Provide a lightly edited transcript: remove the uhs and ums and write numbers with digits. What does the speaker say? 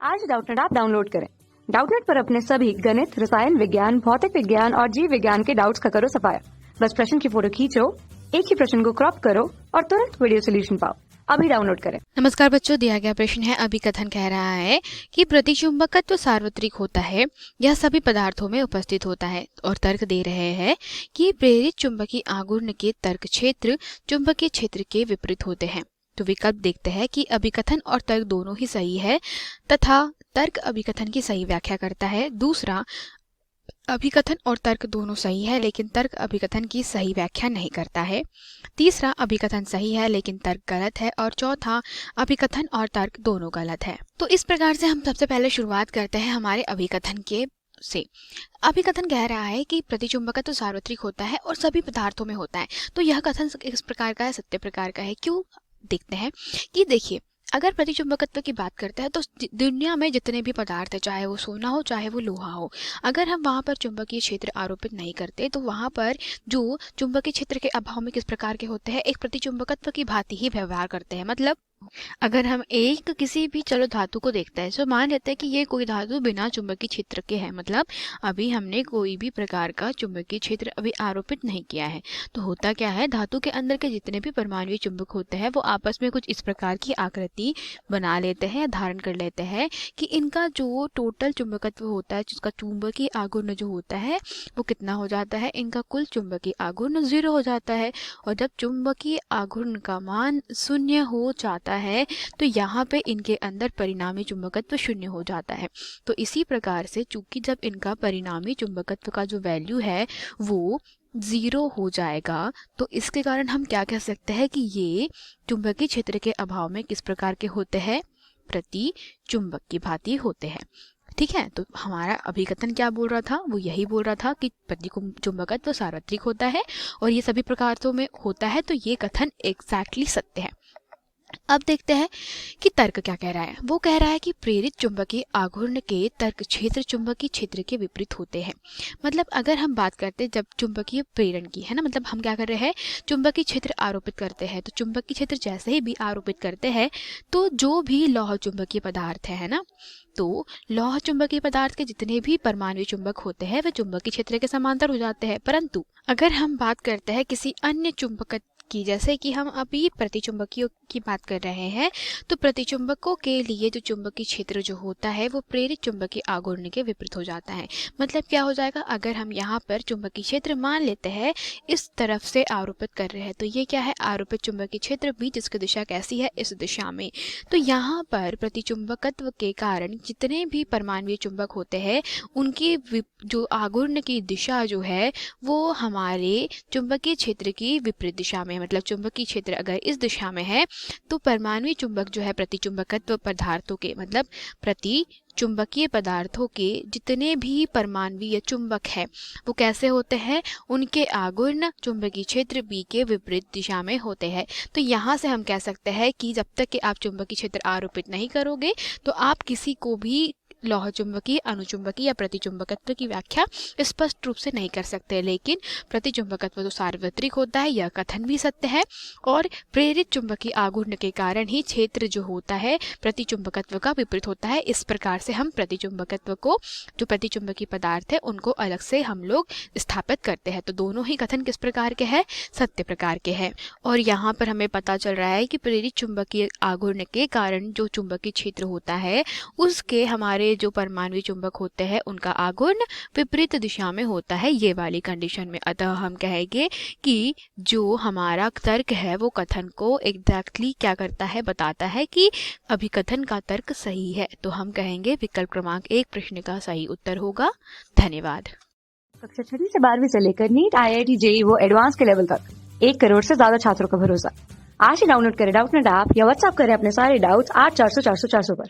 आज Doubtnut app download करें। Doubtnut पर अपने सभी गणित, रसायन विज्ञान, भौतिक विज्ञान और जीव विज्ञान के डाउट्स का करो सफाया। बस प्रश्न की फोटो खींचो, एक ही प्रश्न को क्रॉप करो और तुरंत वीडियो सोल्यूशन पाओ। अभी डाउनलोड करें। नमस्कार बच्चों, दिया गया प्रश्न है अभिकथन कह रहा है कि प्रतिचुंबकत्व सार्वत्रिक होता है, यह सभी पदार्थों में उपस्थित होता है। और तर्क दे रहे हैं कि प्रेरित चुंबकीय आघूर्ण के तर्क क्षेत्र चुंबकीय क्षेत्र के विपरीत होते हैं। तो विकल्प देखते हैं कि अभिकथन और तर्क दोनों ही सही है तथा तर्क अभिकथन की सही व्याख्या करता है। दूसरा, अभिकथन और तर्क दोनों सही है लेकिन तर्क अभिकथन की सही व्याख्या नहीं करता है। तीसरा, अभिकथन सही है लेकिन तर्क गलत है। और चौथा, अभिकथन और तर्क दोनों गलत है। तो इस प्रकार से हम सबसे पहले शुरुआत करते हैं हमारे अभिकथन के से। अभिकथन कह रहा है कि प्रतिचुंबकत्व सार्वत्रिक होता है और सभी पदार्थों में होता है। तो यह कथन इस प्रकार का है, सत्य प्रकार का है। क्यों, देखते हैं कि देखिए, अगर प्रतिचुंबकत्व की बात करते हैं तो दुनिया में जितने भी पदार्थ है, चाहे वो सोना हो चाहे वो लोहा हो, अगर हम वहां पर चुंबकीय क्षेत्र आरोपित नहीं करते तो वहां पर जो चुंबकीय क्षेत्र के अभाव में किस प्रकार के होते हैं, एक प्रतिचुंबकत्व की भांति ही व्यवहार करते हैं। मतलब अगर हम एक किसी भी चलो धातु को देखते हैं तो मान लेते हैं कि ये कोई धातु बिना चुंबकीय क्षेत्र के है, मतलब अभी हमने कोई भी प्रकार का चुंबकीय क्षेत्र अभी आरोपित नहीं किया है। तो होता क्या है, धातु के अंदर के जितने भी परमाणु चुंबक होते हैं वो आपस में कुछ इस प्रकार की आकृति बना लेते हैं, धारण कर लेते हैं कि इनका जो टोटल चुंबकत्व होता है, जिसका चुंबकीय आघूर्ण जो होता है वो कितना हो जाता है, इनका कुल चुंबकीय आघूर्ण 0 हो जाता है। और जब चुंबकीय आघूर्ण का मान 0 हो जाता है तो यहाँ पे इनके अंदर परिणामी चुंबकत्व 0 हो जाता है। तो इसी प्रकार से चूंकि जब इनका परिणामी चुंबकत्व का जो वैल्यू है वो 0 हो जाएगा, तो इसके कारण हम क्या कह सकते हैं कि ये चुंबकीय क्षेत्र के अभाव में किस प्रकार के होते हैं, प्रति चुंबक की भांति होते हैं। ठीक है, तो हमारा अभिकथन क्या बोल रहा था, वो यही बोल रहा था कि प्रतिचुंबकत्व सार्वत्रिक होता है और ये सभी प्रकारों में होता है। तो ये कथन एग्जैक्टली सत्य है। अब देखते हैं कि तर्क क्या कह रहा है। वो कह रहा है कि प्रेरित चुंबकीय आघूर्ण के तर्क क्षेत्र चुंबकीय क्षेत्र के विपरीत होते हैं। मतलब अगर हम बात करते हैं जब चुंबकीय प्रेरण की, है ना, मतलब हम क्या कर रहे हैं, चुंबकीय क्षेत्र आरोपित करते हैं। तो चुंबकीय क्षेत्र जैसे ही भी आरोपित करते हैं तो जो भी लौह चुंबकीय पदार्थ है ना, तो लौह चुंबकीय पदार्थ के जितने भी परमाणु चुंबक होते हैं वे चुंबकीय क्षेत्र के समांतर हो जाते हैं। परंतु अगर हम बात करते हैं किसी अन्य चुंबक की, जैसे कि हम अभी प्रतिचुंबकियों की बात कर रहे हैं, तो प्रतिचुंबकों के लिए जो चुंबकीय क्षेत्र जो होता है वो प्रेरित चुंबकीय आघूर्ण के विपरीत हो जाता है। मतलब क्या हो जाएगा, अगर हम यहाँ पर चुंबकीय क्षेत्र मान लेते हैं इस तरफ से आरोपित कर रहे हैं, तो ये क्या है, आरोपित चुंबकीय क्षेत्र भी, जिसकी दिशा कैसी है, इस दिशा में। तो यहाँ पर प्रतिचुंबकत्व के कारण जितने भी परमाणु चुंबक होते हैं उनकी जो आघूर्ण की दिशा जो है वो हमारे चुंबकीय क्षेत्र की विपरीत दिशा में, मतलब चुंबकीय क्षेत्र अगर इस दिशा में है तो परमाणु चुंबक जो है प्रतिचुंबकत्व पदार्थों के, मतलब प्रति चुंबकीय पदार्थों के जितने भी परमाणु चुंबक है वो कैसे होते हैं, उनके आघूर्ण चुंबकीय क्षेत्र बी के विपरीत दिशा में होते हैं। तो यहाँ से हम कह सकते हैं कि जब तक कि आप चुंबकीय क्षेत्र आरोपित नहीं करोगे तो आप किसी को भी लौह चुंबकीय, अनुचुंबकीय या प्रतिचुंबकत्व की व्याख्या स्पष्ट रूप से नहीं कर सकते। लेकिन प्रतिचुंबकत्व तो सार्वत्रिक होता है, यह कथन भी सत्य है। और प्रेरित चुंबकीय आघूर्ण के कारण ही क्षेत्र जो होता है प्रतिचुंबकत्व का विपरीत होता है। इस प्रकार से हम प्रतिचुंबकत्व को, जो प्रतिचुंबकीय पदार्थ है, उनको अलग से हम लोग स्थापित करते हैं। तो दोनों ही कथन किस प्रकार के हैं, सत्य प्रकार के हैं। और यहाँ पर हमें पता चल रहा है कि प्रेरित चुंबकीय आघूर्ण के कारण जो चुंबकीय क्षेत्र होता है उसके हमारे जो परमाणु चुंबक होते हैं उनका आघूर्ण विपरीत दिशा में होता है, ये वाली कंडीशन में। अतः हम कहेंगे कि जो हमारा तर्क है वो कथन को एग्जैक्टली क्या करता है, बताता है कि अभिकथन का तर्क सही है। तो हम कहेंगे विकल्प क्रमांक 1 प्रश्न का सही उत्तर होगा। धन्यवाद। कक्षा 6 से 12वीं से लेकर नीट, IIT, JEE वो एडवांस के लेवल तक 1 करोड़ से ज्यादा छात्रों का भरोसा। आज ही डाउनलोड करें डाउटनेट ऐप या व्हाट्सएप करें अपने सारे डाउट्स 8400 400 400 पर।